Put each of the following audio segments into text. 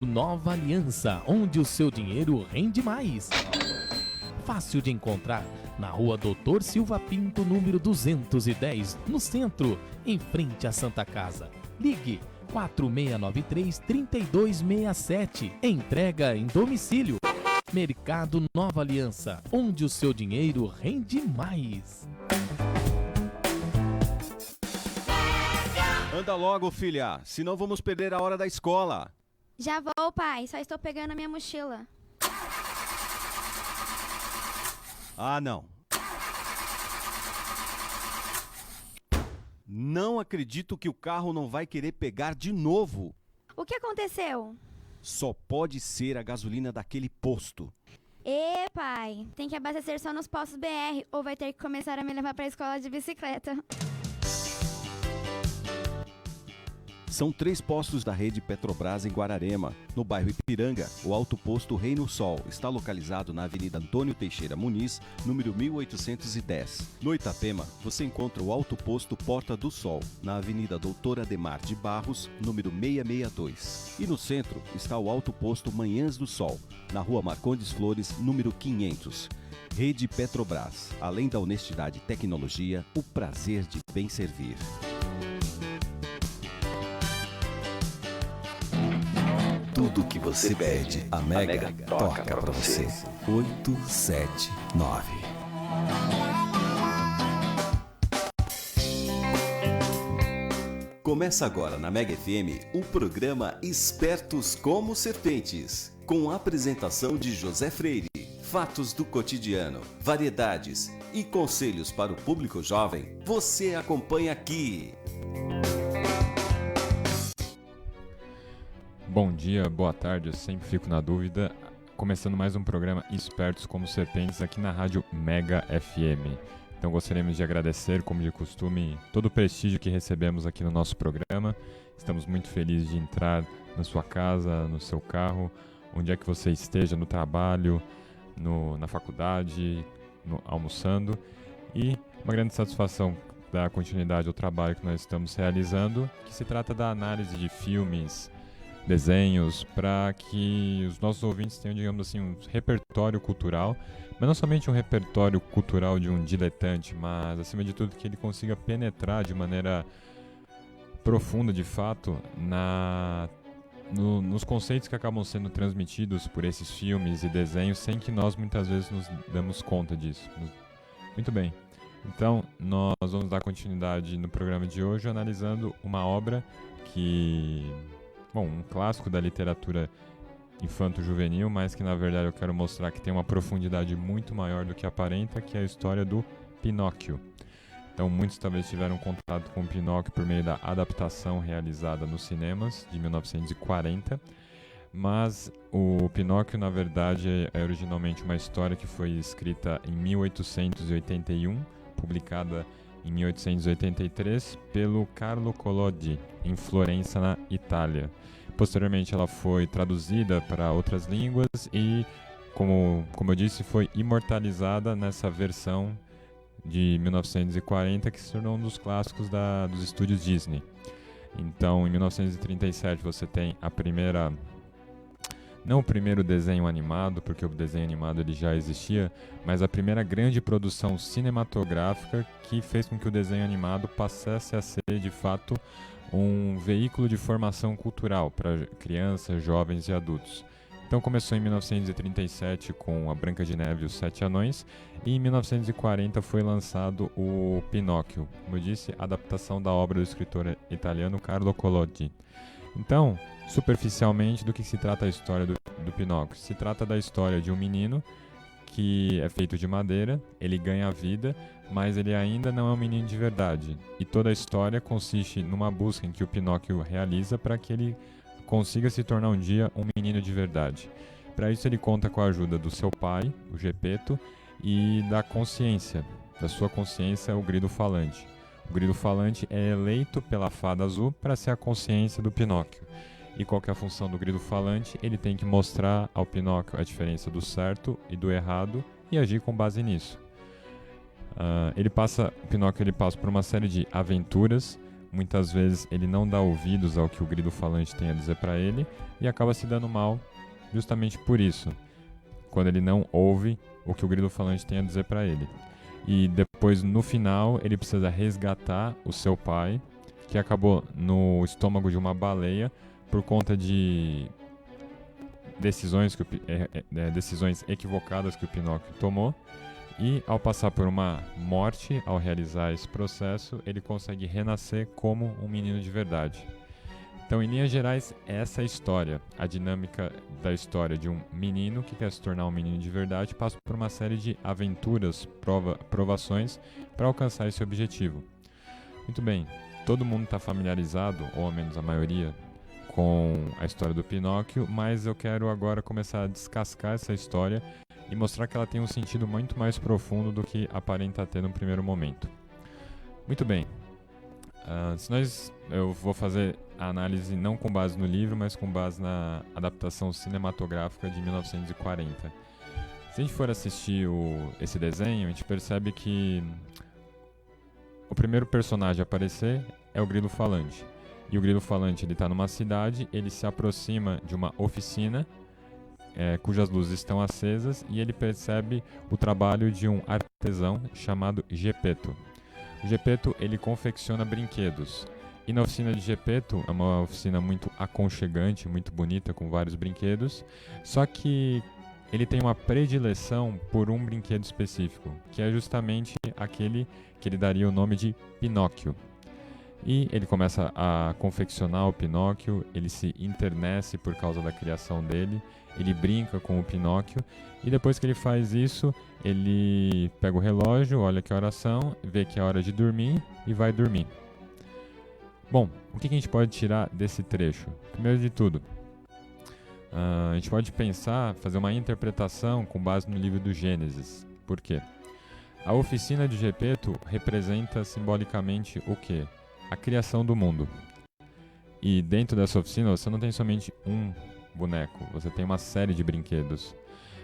Nova Aliança, onde o seu dinheiro rende mais. Fácil de encontrar, na rua Doutor Silva Pinto, número 210, no centro, em frente à Santa Casa. Ligue 4693-3267. Entrega em domicílio. Mercado Nova Aliança, onde o seu dinheiro rende mais. Anda logo, filha, senão vamos perder a hora da escola. Já vou, pai. Só estou pegando a minha mochila. Ah, não. Não acredito que o carro não vai querer pegar de novo. O que aconteceu? Só pode ser a gasolina daquele posto. Pai. Tem que abastecer só nos postos BR ou vai ter que começar a me levar para a escola de bicicleta. São 3 postos da rede Petrobras em Guararema. No bairro Ipiranga, o Alto Posto Reino Sol está localizado na Avenida Antônio Teixeira Muniz, número 1810. No Itapema, você encontra o Alto Posto Porta do Sol, na Avenida Doutor Ademar de Barros, número 662. E no centro está o Alto Posto Manhãs do Sol, na Rua Marcondes Flores, número 500. Rede Petrobras. Além da honestidade e tecnologia, o prazer de bem servir. Tudo que você pede, a Mega toca pra você. 879. Começa agora na Mega FM o programa Espertos como Serpentes, com a apresentação de José Freire, fatos do cotidiano, variedades e conselhos para o público jovem. Você acompanha aqui. Bom dia, boa tarde, eu sempre fico na dúvida. Começando mais um programa Espertos como Serpentes aqui na Rádio Mega FM. Então gostaríamos de agradecer, como de costume, todo o prestígio que recebemos aqui no nosso programa. Estamos muito felizes de entrar na sua casa, no seu carro, onde é que você esteja, no trabalho, na faculdade, almoçando. E uma grande satisfação dar continuidade ao trabalho que nós estamos realizando, que se trata da análise de filmes, desenhos, para que os nossos ouvintes tenham, digamos assim, um repertório cultural, mas não somente um repertório cultural de um diletante, mas acima de tudo que ele consiga penetrar de maneira profunda, de fato, nos conceitos que acabam sendo transmitidos por esses filmes e desenhos, sem que nós muitas vezes nos damos conta disso. Muito bem, então nós vamos dar continuidade no programa de hoje analisando uma obra um clássico da literatura infanto-juvenil, mas que na verdade eu quero mostrar que tem uma profundidade muito maior do que aparenta, que é a história do Pinóquio. Então muitos talvez tiveram contato com o Pinóquio por meio da adaptação realizada nos cinemas de 1940, mas o Pinóquio na verdade é originalmente uma história que foi escrita em 1881, publicada em 1883 pelo Carlo Collodi, em Florença, na Itália. Posteriormente ela foi traduzida para outras línguas e, como eu disse, foi imortalizada nessa versão de 1940, que se tornou um dos clássicos dos estúdios Disney. Então, em 1937 você tem não o primeiro desenho animado, porque o desenho animado ele já existia, mas a primeira grande produção cinematográfica que fez com que o desenho animado passasse a ser, de fato, um veículo de formação cultural para crianças, jovens e adultos. Então começou em 1937 com a Branca de Neve e os Sete Anões, e em 1940 foi lançado o Pinóquio, como eu disse, adaptação da obra do escritor italiano Carlo Collodi. Então, superficialmente, do que se trata a história do Pinóquio? Se trata da história de um menino que é feito de madeira, ele ganha vida, mas ele ainda não é um menino de verdade. E toda a história consiste numa busca em que o Pinóquio realiza para que ele consiga se tornar um dia um menino de verdade. Para isso ele conta com a ajuda do seu pai, o Gepeto, e da sua consciência, o Grilo Falante. O Grilo Falante é eleito pela Fada Azul para ser a consciência do Pinóquio. E qual que é a função do Grilo Falante? Ele tem que mostrar ao Pinóquio a diferença do certo e do errado e agir com base nisso. O Pinóquio passa por uma série de aventuras muitas vezes ele não dá ouvidos ao que o grilo falante tem a dizer para ele e acaba se dando mal justamente por isso, quando ele não ouve o que o grilo falante tem a dizer para ele. E depois, no final, ele precisa resgatar o seu pai, que acabou no estômago de uma baleia por conta de decisões equivocadas que o Pinóquio tomou. E ao passar por uma morte, ao realizar esse processo, ele consegue renascer como um menino de verdade. Então, em linhas gerais, essa é a história. A dinâmica da história de um menino que quer se tornar um menino de verdade passa por uma série de aventuras, provações, para alcançar esse objetivo. Muito bem, todo mundo está familiarizado, ou ao menos a maioria, com a história do Pinóquio, mas eu quero agora começar a descascar essa história e mostrar que ela tem um sentido muito mais profundo do que aparenta ter no primeiro momento. Muito bem. Eu vou fazer a análise não com base no livro, mas com base na adaptação cinematográfica de 1940. Se a gente for assistir esse desenho, a gente percebe que o primeiro personagem a aparecer é o grilo falante. E o grilo falante está numa cidade, ele se aproxima de uma oficina cujas luzes estão acesas e ele percebe o trabalho de um artesão chamado Gepeto. O Gepeto, ele confecciona brinquedos. E na oficina de Gepeto, é uma oficina muito aconchegante, muito bonita, com vários brinquedos. Só que ele tem uma predileção por um brinquedo específico, que é justamente aquele que ele daria o nome de Pinóquio. E ele começa a confeccionar o Pinóquio, ele se internece por causa da criação dele, ele brinca com o Pinóquio, e depois que ele faz isso, ele pega o relógio, olha que horas são, vê que é hora de dormir e vai dormir. Bom, o que a gente pode tirar desse trecho? Primeiro de tudo, a gente pode fazer uma interpretação com base no livro do Gênesis. Por quê? A oficina de Gepeto representa simbolicamente o quê? A criação do mundo. E dentro dessa oficina você não tem somente um boneco, você tem uma série de brinquedos.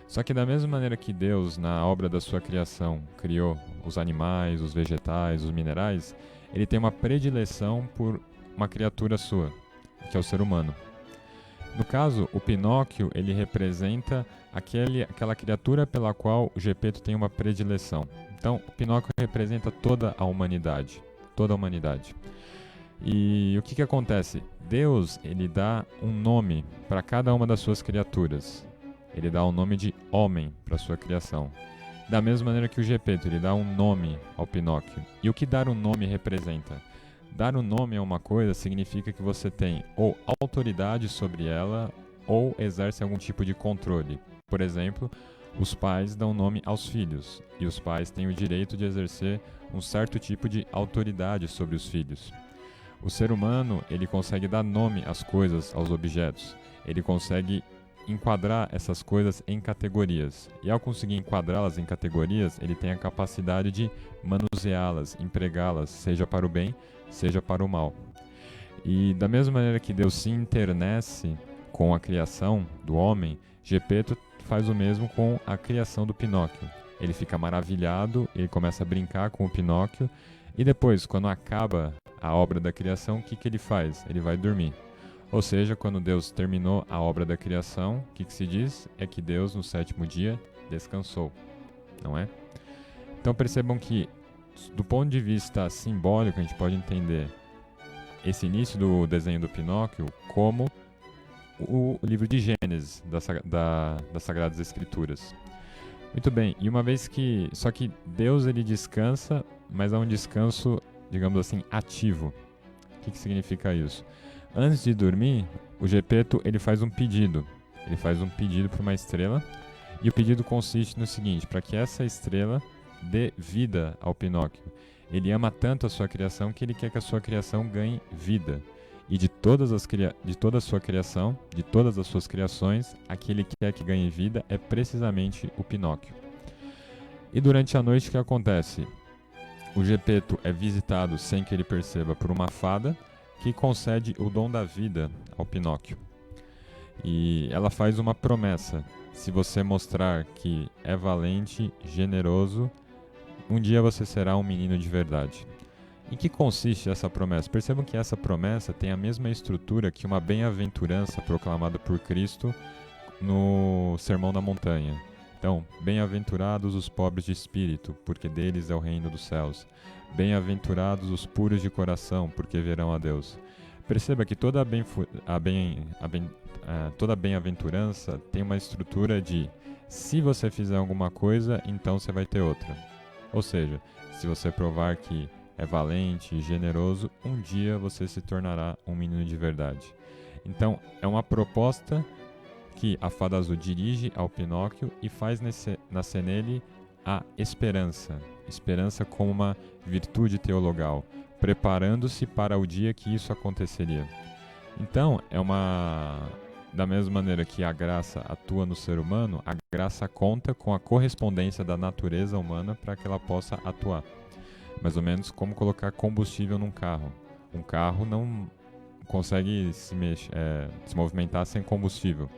Só que da mesma maneira que Deus, na obra da sua criação, criou os animais, os vegetais, os minerais, ele tem uma predileção por uma criatura sua, que é o ser humano. No caso, o Pinóquio, ele representa aquela criatura pela qual o Gepeto tem uma predileção. Então, o Pinóquio representa toda a humanidade. Toda a humanidade. E o que acontece? Deus, ele dá um nome para cada uma das suas criaturas. Ele dá o nome de homem para sua criação. Da mesma maneira que o Gepeto, ele dá um nome ao Pinóquio. E o que dar um nome representa? Dar um nome a uma coisa significa que você tem ou autoridade sobre ela ou exerce algum tipo de controle. Por exemplo, os pais dão nome aos filhos e os pais têm o direito de exercer um certo tipo de autoridade sobre os filhos. O ser humano, ele consegue dar nome às coisas, aos objetos. Ele consegue enquadrar essas coisas em categorias. E ao conseguir enquadrá-las em categorias, ele tem a capacidade de manuseá-las, empregá-las, seja para o bem, seja para o mal. E da mesma maneira que Deus se internece com a criação do homem, Gepeto faz o mesmo com a criação do Pinóquio. Ele fica maravilhado, ele começa a brincar com o Pinóquio, e depois, quando acaba a obra da criação, o que ele faz? Ele vai dormir. Ou seja, quando Deus terminou a obra da criação, o que se diz? É que Deus, no sétimo dia, descansou. Não é? Então percebam que, do ponto de vista simbólico, a gente pode entender esse início do desenho do Pinóquio como o livro de Gênesis, das Sagradas Escrituras. Muito bem, e uma vez que... Só que Deus, ele descansa, mas é um descanso, digamos assim, ativo. O que significa isso? Antes de dormir, o Gepeto, ele faz um pedido. Ele faz um pedido para uma estrela, e o pedido consiste no seguinte: para que essa estrela dê vida ao Pinóquio. Ele ama tanto a sua criação que ele quer que a sua criação ganhe vida. E de toda a sua criação, de todas as suas criações, a que ele quer que ganhe vida é precisamente o Pinóquio. E durante a noite, o que acontece? O Gepeto é visitado, sem que ele perceba, por uma fada que concede o dom da vida ao Pinóquio. E ela faz uma promessa: se você mostrar que é valente, generoso, um dia você será um menino de verdade. Em que consiste essa promessa? Percebam que essa promessa tem a mesma estrutura que uma bem-aventurança proclamada por Cristo no Sermão da Montanha. Então, bem-aventurados os pobres de espírito, porque deles é o reino dos céus. Bem-aventurados os puros de coração, porque verão a Deus. Perceba que toda bem-aventurança tem uma estrutura de se você fizer alguma coisa, então você vai ter outra. Ou seja, se você provar que é valente e generoso, um dia você se tornará um menino de verdade. Então, é uma proposta que a Fada Azul dirige ao Pinóquio e faz nascer nele a esperança. Esperança como uma virtude teologal, preparando-se para o dia que isso aconteceria. Então, da mesma maneira que a graça atua no ser humano, a graça conta com a correspondência da natureza humana para que ela possa atuar. Mais ou menos como colocar combustível num carro. Um carro não consegue se movimentar sem combustível.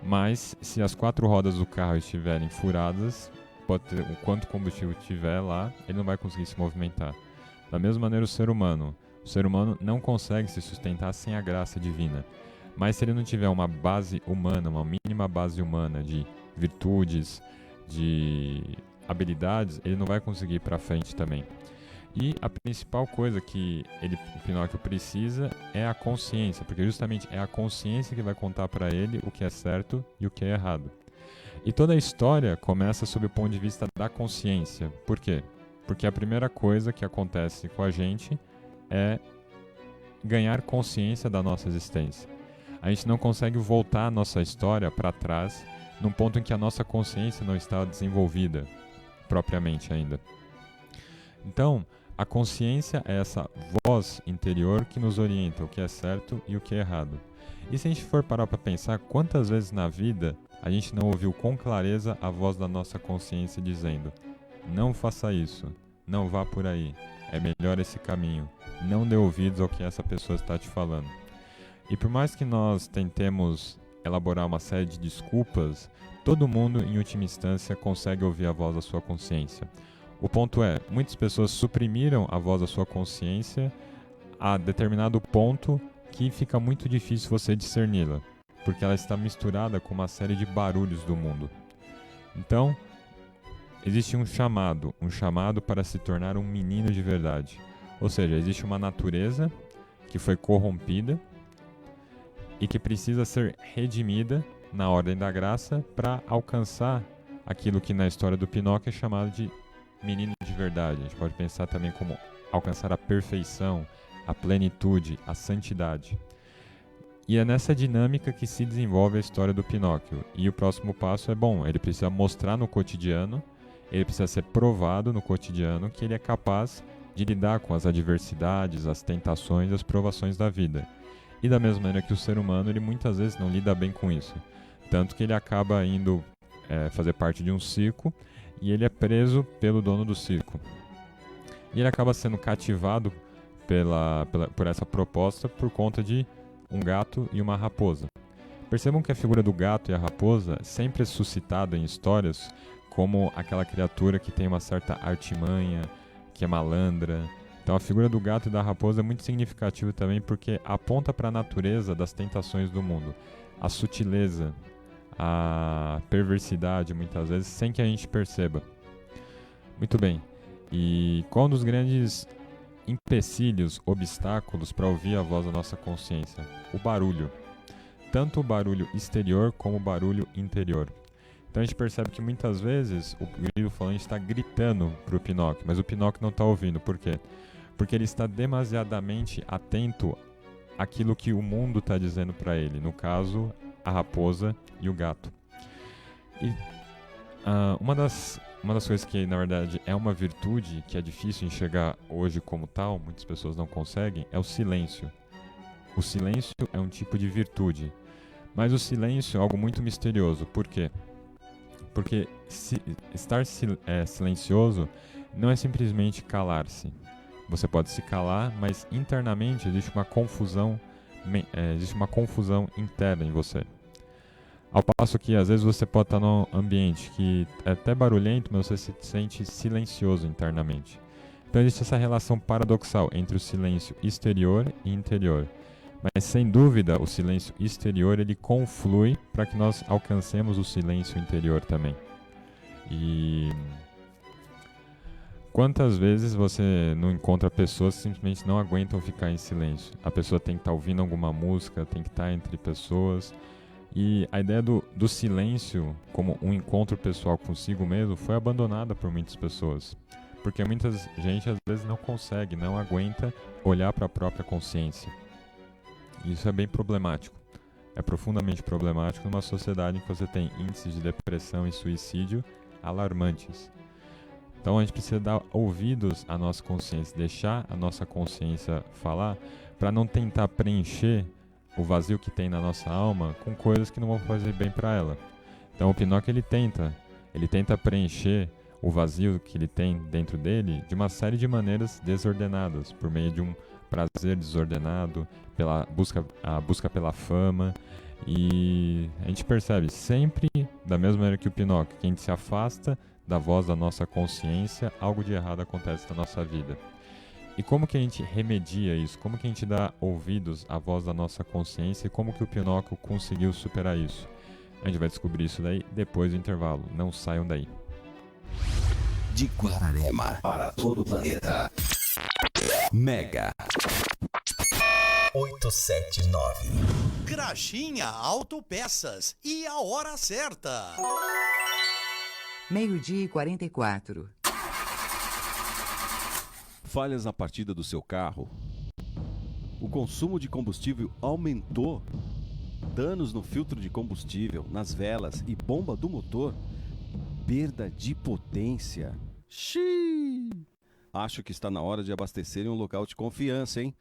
Mas se as 4 rodas do carro estiverem furadas, pode ter, o quanto combustível tiver lá, ele não vai conseguir se movimentar. Da mesma maneira o ser humano não consegue se sustentar sem a graça divina. Mas se ele não tiver uma base humana, uma mínima base humana de virtudes, de habilidades, ele não vai conseguir ir para frente também. E a principal coisa que o Pinóquio precisa é a consciência, porque justamente é a consciência que vai contar para ele o que é certo e o que é errado. E toda a história começa sob o ponto de vista da consciência. Por quê? Porque a primeira coisa que acontece com a gente é ganhar consciência da nossa existência. A gente não consegue voltar a nossa história para trás num ponto em que a nossa consciência não está desenvolvida propriamente ainda. Então, a consciência é essa voz interior que nos orienta o que é certo e o que é errado. E se a gente for parar para pensar, quantas vezes na vida a gente não ouviu com clareza a voz da nossa consciência dizendo: não faça isso, não vá por aí, é melhor esse caminho, não dê ouvidos ao que essa pessoa está te falando. E por mais que nós tentemos elaborar uma série de desculpas, todo mundo, em última instância, consegue ouvir a voz da sua consciência. O ponto é, muitas pessoas suprimiram a voz da sua consciência a determinado ponto que fica muito difícil você discerni-la, porque ela está misturada com uma série de barulhos do mundo. Então, existe um chamado para se tornar um menino de verdade. Ou seja, existe uma natureza que foi corrompida e que precisa ser redimida na ordem da graça para alcançar aquilo que na história do Pinóquio é chamado de menino de verdade. A gente pode pensar também como alcançar a perfeição, a plenitude, a santidade. E é nessa dinâmica que se desenvolve a história do Pinóquio. E o próximo passo é, ele precisa mostrar no cotidiano, ele precisa ser provado no cotidiano que ele é capaz de lidar com as adversidades, as tentações, as provações da vida. E da mesma maneira que o ser humano, ele muitas vezes não lida bem com isso. Tanto que ele acaba indo fazer parte de um circo e ele é preso pelo dono do circo. E ele acaba sendo cativado por essa proposta por conta de um gato e uma raposa. Percebam que a figura do gato e a raposa sempre é suscitada em histórias como aquela criatura que tem uma certa artimanha, que é malandra. Então a figura do gato e da raposa é muito significativa também porque aponta para a natureza das tentações do mundo. A sutileza, a perversidade muitas vezes, sem que a gente perceba. Muito bem. E qual um dos grandes empecilhos, obstáculos para ouvir a voz da nossa consciência? O barulho. Tanto o barulho exterior como o barulho interior. Então a gente percebe que muitas vezes o grilo falante está gritando para o Pinóquio, mas o Pinóquio não está ouvindo. Por quê? Porque ele está demasiadamente atento àquilo que o mundo está dizendo para ele. No caso, a raposa e o gato. E uma das coisas que, na verdade, é uma virtude que é difícil enxergar hoje como tal, muitas pessoas não conseguem, é o silêncio. O silêncio é um tipo de virtude. Mas o silêncio é algo muito misterioso. Por quê? Porque estar silencioso não é simplesmente calar-se. Você pode se calar, mas internamente existe uma confusão interna em você. Ao passo que, às vezes, você pode estar num ambiente que é até barulhento, mas você se sente silencioso internamente. Então existe essa relação paradoxal entre o silêncio exterior e interior. Mas sem dúvida o silêncio exterior ele conflui para que nós alcancemos o silêncio interior também. E quantas vezes você não encontra pessoas que simplesmente não aguentam ficar em silêncio? A pessoa tem que estar ouvindo alguma música, tem que estar entre pessoas. E a ideia do silêncio como um encontro pessoal consigo mesmo foi abandonada por muitas pessoas. Porque muita gente às vezes não consegue, não aguenta olhar para a própria consciência. E isso é bem problemático. É profundamente problemático numa sociedade em que você tem índices de depressão e suicídio alarmantes. Então a gente precisa dar ouvidos à nossa consciência, deixar a nossa consciência falar, para não tentar preencher o vazio que tem na nossa alma com coisas que não vão fazer bem para ela. Então o Pinóquio ele tenta preencher o vazio que ele tem dentro dele de uma série de maneiras desordenadas, por meio de um prazer desordenado, a busca pela fama. E a gente percebe sempre, da mesma maneira que o Pinóquio, que a gente se afasta da voz da nossa consciência, algo de errado acontece na nossa vida. E como que a gente remedia isso? Como que a gente dá ouvidos à voz da nossa consciência e como que o Pinóquio conseguiu superar isso? A gente vai descobrir isso daí depois do intervalo. Não saiam daí. De Guararema para todo o planeta. Mega 879. Graxinha Autopeças e a hora certa. 12h44. Falhas na partida do seu carro? O consumo de combustível aumentou? Danos no filtro de combustível, nas velas e bomba do motor? Perda de potência? Xiii! Acho que está na hora de abastecer em um local de confiança, hein?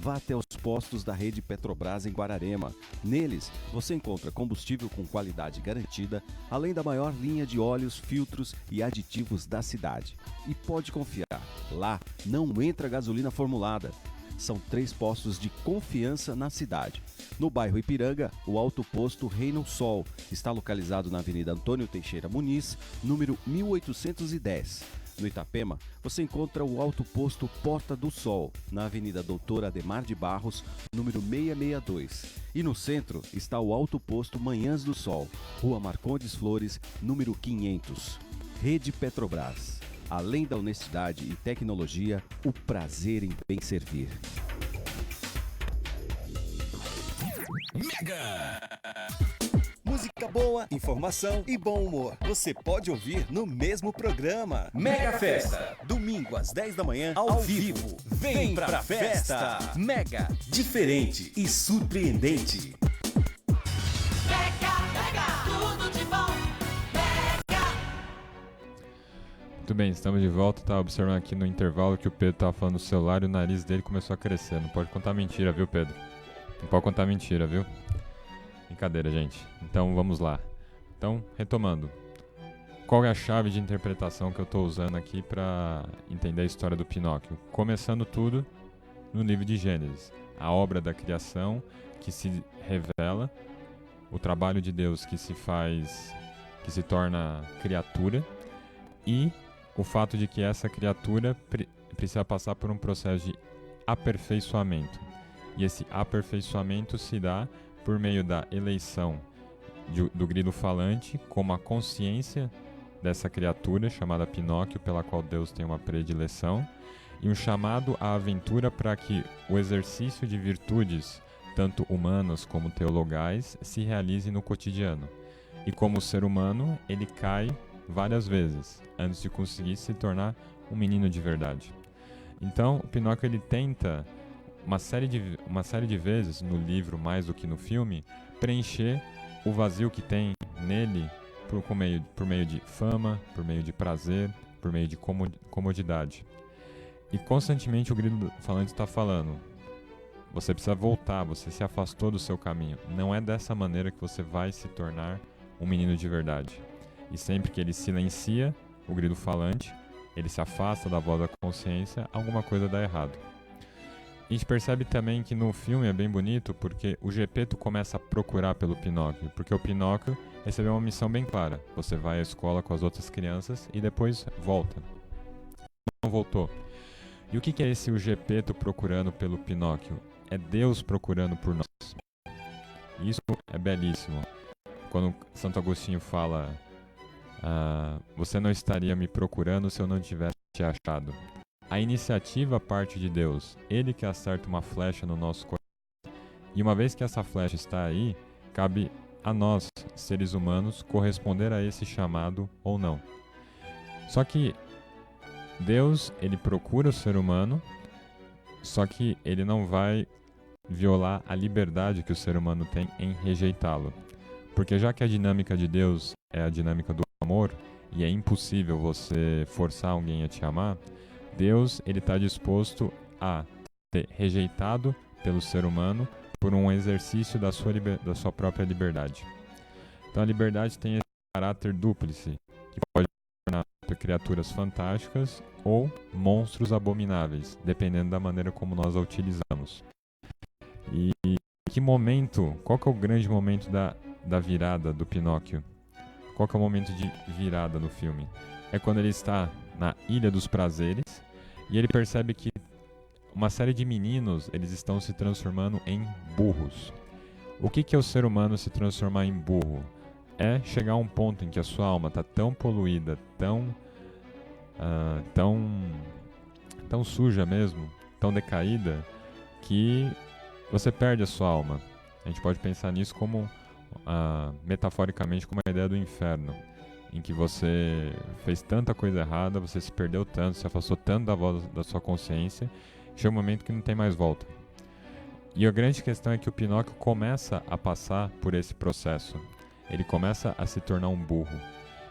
Vá até os postos da rede Petrobras em Guararema. Neles, você encontra combustível com qualidade garantida, além da maior linha de óleos, filtros e aditivos da cidade. E pode confiar, lá não entra gasolina formulada. São 3 postos de confiança na cidade. No bairro Ipiranga, o Alto Posto Reino Sol está localizado na Avenida Antônio Teixeira Muniz, número 1810. No Itapema, você encontra o Alto Posto Porta do Sol, na Avenida Doutor Ademar de Barros, número 662. E no centro está o Alto Posto Manhãs do Sol, Rua Marcondes Flores, número 500. Rede Petrobras. Além da honestidade e tecnologia, o prazer em bem servir. Mega! Música boa, informação e bom humor. Você pode ouvir no mesmo programa. Mega Festa. Domingo às 10 da manhã, ao vivo. Vem pra festa. Mega. Diferente e surpreendente. Tudo de bom. Muito bem, estamos de volta. Estava observando aqui no intervalo que o Pedro estava falando no celular e o nariz dele começou a crescer. Não pode contar mentira, viu, Pedro? Não pode contar mentira, viu? Brincadeira, gente. Então, vamos lá. Então, retomando. Qual é a chave de interpretação que eu estou usando aqui para entender a história do Pinóquio? Começando tudo no livro de Gênesis. A obra da criação que se revela, o trabalho de Deus que se torna criatura e o fato de que essa criatura precisa passar por um processo de aperfeiçoamento. E esse aperfeiçoamento se dá por meio da eleição do grilo falante como a consciência dessa criatura chamada Pinóquio, pela qual Deus tem uma predileção, e um chamado à aventura para que o exercício de virtudes, tanto humanas como teologais, se realize no cotidiano. E como ser humano, ele cai várias vezes, antes de conseguir se tornar um menino de verdade. Então, o Pinóquio ele tenta uma série de vezes no livro, mais do que no filme, preencher o vazio que tem nele por meio de fama, por meio de prazer, por meio de comodidade. E constantemente o grilo falante está falando: você precisa voltar, você se afastou do seu caminho. Não é dessa maneira que você vai se tornar um menino de verdade. E sempre que ele silencia o grilo falante, ele se afasta da voz da consciência, alguma coisa dá errado. A gente percebe também que no filme é bem bonito porque o Gepeto começa a procurar pelo Pinóquio, porque o Pinóquio recebeu uma missão bem clara: você vai à escola com as outras crianças e depois volta. não voltou. E o que é esse o Gepeto procurando pelo Pinóquio? É Deus procurando por nós. Isso é belíssimo. Quando Santo Agostinho fala, você não estaria me procurando se eu não tivesse te achado. A iniciativa parte de Deus. Ele que acerta uma flecha no nosso coração. E uma vez que essa flecha está aí, cabe a nós, seres humanos, corresponder a esse chamado ou não. Só que Deus, ele procura o ser humano, só que ele não vai violar a liberdade que o ser humano tem em rejeitá-lo. Porque já que a dinâmica de Deus é a dinâmica do amor, e é impossível você forçar alguém a te amar, Deus, ele está disposto a ser rejeitado pelo ser humano por um exercício da sua própria liberdade. Então a liberdade tem esse caráter dúplice, que pode tornar criaturas fantásticas ou monstros abomináveis, dependendo da maneira como nós a utilizamos. E que momento, qual que é o grande momento da virada do Pinóquio? Qual que é o momento de virada no filme? É quando ele está na Ilha dos Prazeres e ele percebe que uma série de meninos, eles estão se transformando em burros. O que é o ser humano se transformar em burro? É chegar a um ponto em que a sua alma está tão poluída, tão suja mesmo, tão decaída, que você perde a sua alma. A gente pode pensar nisso como, metaforicamente, como a ideia do inferno, em que você fez tanta coisa errada, você se perdeu tanto, se afastou tanto da voz da sua consciência, chega um momento que não tem mais volta. E a grande questão é que o Pinóquio começa a passar por esse processo. Ele começa a se tornar um burro.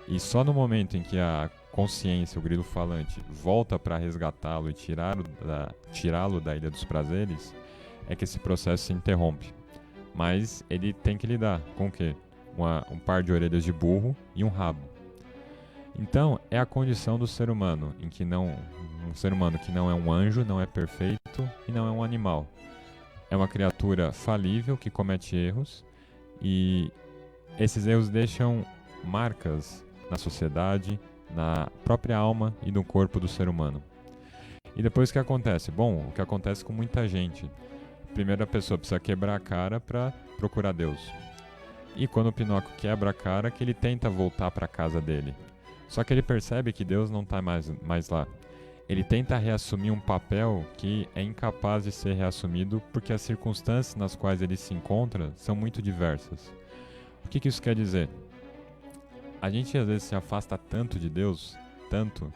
E só no momento em que a consciência, o grilo falante, volta para resgatá-lo e tirá-lo da Ilha dos Prazeres, é que esse processo se interrompe. Mas ele tem que lidar com o quê? Um par de orelhas de burro e um rabo. Então, é a condição do ser humano, em que um ser humano que não é um anjo, não é perfeito e não é um animal. É uma criatura falível que comete erros, e esses erros deixam marcas na sociedade, na própria alma e no corpo do ser humano. E depois o que acontece? Bom, o que acontece com muita gente. Primeiro a pessoa precisa quebrar a cara para procurar Deus. E quando o Pinóquio quebra a cara, que ele tenta voltar para a casa dele. Só que ele percebe que Deus não está mais lá. Ele tenta reassumir um papel que é incapaz de ser reassumido porque as circunstâncias nas quais ele se encontra são muito diversas. O que isso quer dizer? A gente às vezes se afasta tanto de Deus, tanto,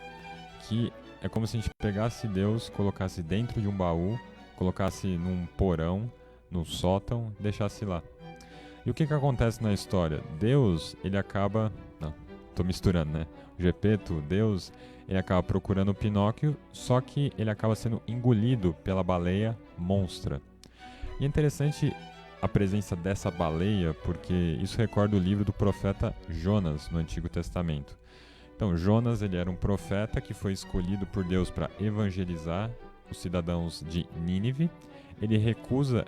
que é como se a gente pegasse Deus, colocasse dentro de um baú, colocasse num porão, num sótão, deixasse lá. E o que acontece na história? Deus, ele acaba... Não, tô misturando, né? O Gepeto, Deus, ele acaba procurando o Pinóquio, só que ele acaba sendo engolido pela baleia monstra. E é interessante a presença dessa baleia, porque isso recorda o livro do profeta Jonas, no Antigo Testamento. Então, Jonas, ele era um profeta que foi escolhido por Deus para evangelizar os cidadãos de Nínive. Ele recusa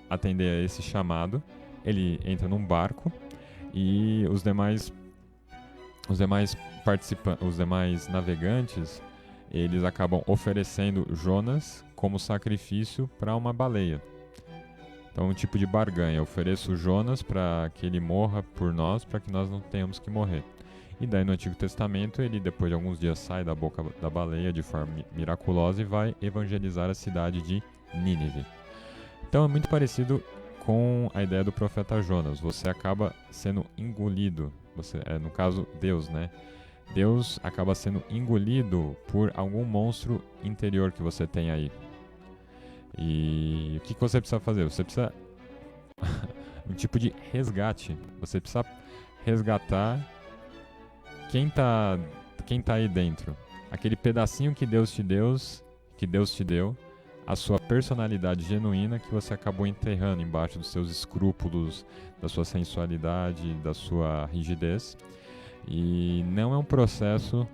atender a esse chamado, ele entra num barco e os demais navegantes, eles acabam oferecendo Jonas como sacrifício para uma baleia. Então, um tipo de barganha. Eu ofereço Jonas para que ele morra por nós, para que nós não tenhamos que morrer. E daí no Antigo Testamento, ele depois de alguns dias sai da boca da baleia de forma miraculosa e vai evangelizar a cidade de Nínive. Então é muito parecido com a ideia do profeta Jonas. Você acaba sendo engolido, no caso Deus, né? Deus acaba sendo engolido por algum monstro interior que você tem aí. E o que você precisa fazer? Você precisa um tipo de resgate. Você precisa resgatar quem tá aí dentro. Aquele pedacinho que Deus te deu, a sua personalidade genuína que você acabou enterrando embaixo dos seus escrúpulos, da sua sensualidade, da sua rigidez. E não é um processo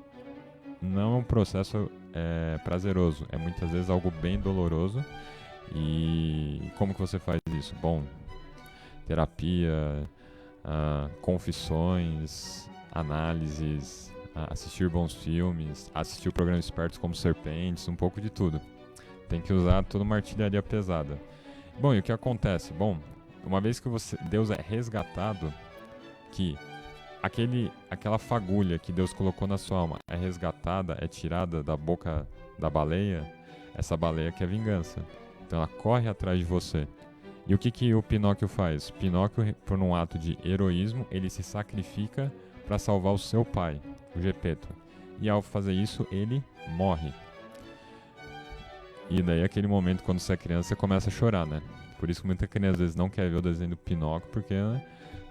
prazeroso. É muitas vezes algo bem doloroso. E como que você faz isso? Bom, terapia, confissões, análises, assistir bons filmes, assistir o programa Espertos como Serpentes, um pouco de tudo. Tem que usar toda uma artilharia pesada. Bom, e o que acontece? Bom, uma vez que Deus é resgatado, que aquela fagulha que Deus colocou na sua alma é resgatada, é tirada da boca da baleia, essa baleia quer vingança. Então ela corre atrás de você. E o que o Pinóquio faz? Pinóquio, por um ato de heroísmo, ele se sacrifica para salvar o seu pai, o Gepeto. E ao fazer isso, ele morre. E daí, aquele momento, quando você é criança, você começa a chorar, né? Por isso que muita criança às vezes não quer ver o desenho do Pinóquio, porque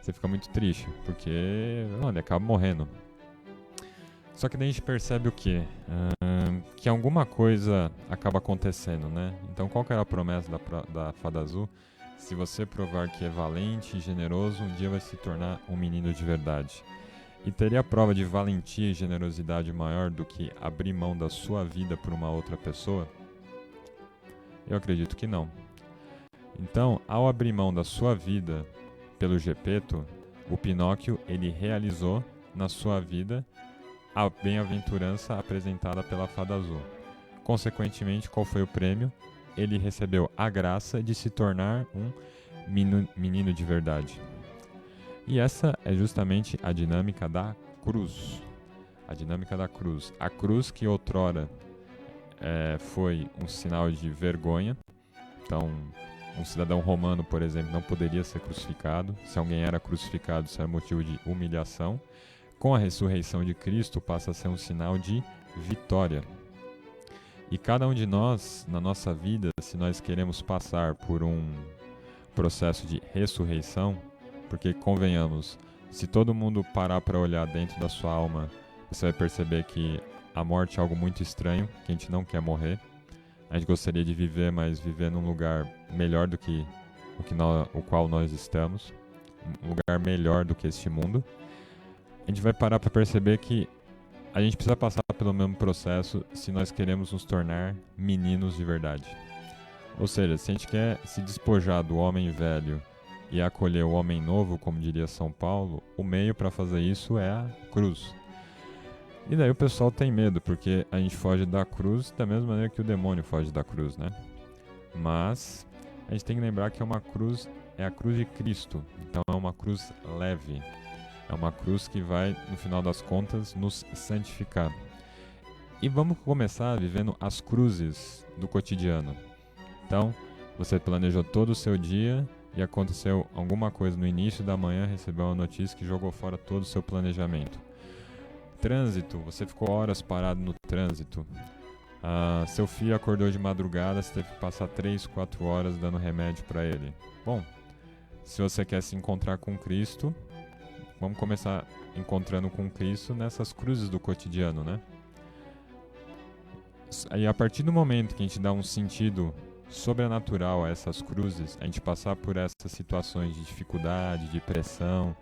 você fica muito triste, porque ele acaba morrendo. Só que daí a gente percebe o quê? Que alguma coisa acaba acontecendo, né? Então, qual que era a promessa da Fada Azul? Se você provar que é valente e generoso, um dia vai se tornar um menino de verdade. E teria prova de valentia e generosidade maior do que abrir mão da sua vida por uma outra pessoa? Eu acredito que não. Então, ao abrir mão da sua vida pelo Gepeto, o Pinóquio, ele realizou na sua vida a bem-aventurança apresentada pela Fada Azul. Consequentemente, qual foi o prêmio? Ele recebeu a graça de se tornar um menino de verdade. E essa é justamente a dinâmica da cruz. A dinâmica da cruz. A cruz que outrora foi um sinal de vergonha. Então, um cidadão romano, por exemplo, não poderia ser crucificado. Se alguém era crucificado, isso era motivo de humilhação. Com a ressurreição de Cristo, passa a ser um sinal de vitória. E cada um de nós, na nossa vida, se nós queremos passar por um processo de ressurreição, porque convenhamos, se todo mundo parar para olhar dentro da sua alma, você vai perceber que a morte é algo muito estranho, que a gente não quer morrer. A gente gostaria de viver, mas viver num lugar melhor do que o qual nós estamos, um lugar melhor do que este mundo. A gente vai parar para perceber que a gente precisa passar pelo mesmo processo se nós queremos nos tornar meninos de verdade. Ou seja, se a gente quer se despojar do homem velho e acolher o homem novo, como diria São Paulo, o meio para fazer isso é a cruz. E daí o pessoal tem medo, porque a gente foge da cruz da mesma maneira que o demônio foge da cruz, né? Mas a gente tem que lembrar que é a cruz de Cristo, então é uma cruz leve. É uma cruz que vai, no final das contas, nos santificar. E vamos começar vivendo as cruzes do cotidiano. Então, você planejou todo o seu dia e aconteceu alguma coisa no início da manhã, recebeu uma notícia que jogou fora todo o seu planejamento. Trânsito, você ficou horas parado no trânsito. Seu filho acordou de madrugada, você teve que passar 3, 4 horas dando remédio para ele. Bom, se você quer se encontrar com Cristo, vamos começar encontrando com Cristo nessas cruzes do cotidiano, né? Aí, a partir do momento que a gente dá um sentido sobrenatural a essas cruzes, a gente passar por essas situações de dificuldade, de pressão,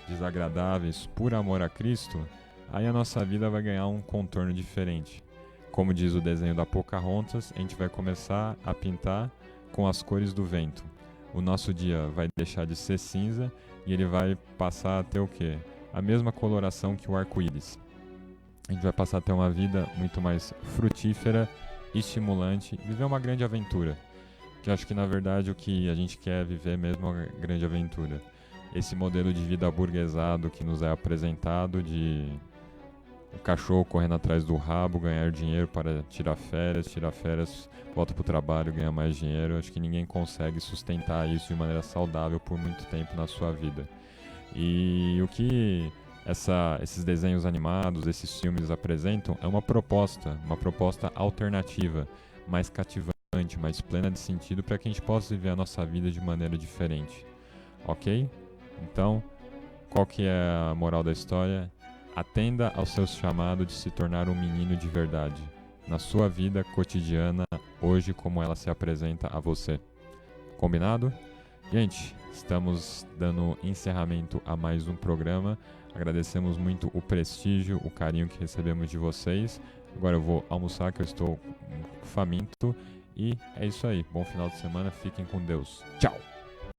desagradáveis, por amor a Cristo, aí a nossa vida vai ganhar um contorno diferente. Como diz o desenho da Pocahontas, a gente vai começar a pintar com as cores do vento. O nosso dia vai deixar de ser cinza e ele vai passar a ter o quê? A mesma coloração que o arco-íris. A gente vai passar a ter uma vida muito mais frutífera, estimulante, viver uma grande aventura. Que eu acho que, na verdade, o que a gente quer viver mesmo é uma grande aventura. Esse modelo de vida aburguesado que nos é apresentado, de o cachorro correndo atrás do rabo, ganhar dinheiro para tirar férias, volta pro trabalho, ganhar mais dinheiro. Acho que ninguém consegue sustentar isso de maneira saudável por muito tempo na sua vida. E o que esses desenhos animados, esses filmes apresentam é uma proposta alternativa, mais cativante, mais plena de sentido, para que a gente possa viver a nossa vida de maneira diferente. Ok? Então, qual que é a moral da história? Atenda ao seu chamado de se tornar um menino de verdade, na sua vida cotidiana, hoje como ela se apresenta a você. Combinado? Gente, estamos dando encerramento a mais um programa. Agradecemos muito o prestígio, o carinho que recebemos de vocês. Agora eu vou almoçar, que eu estou faminto. E é isso aí. Bom final de semana. Fiquem com Deus. Tchau!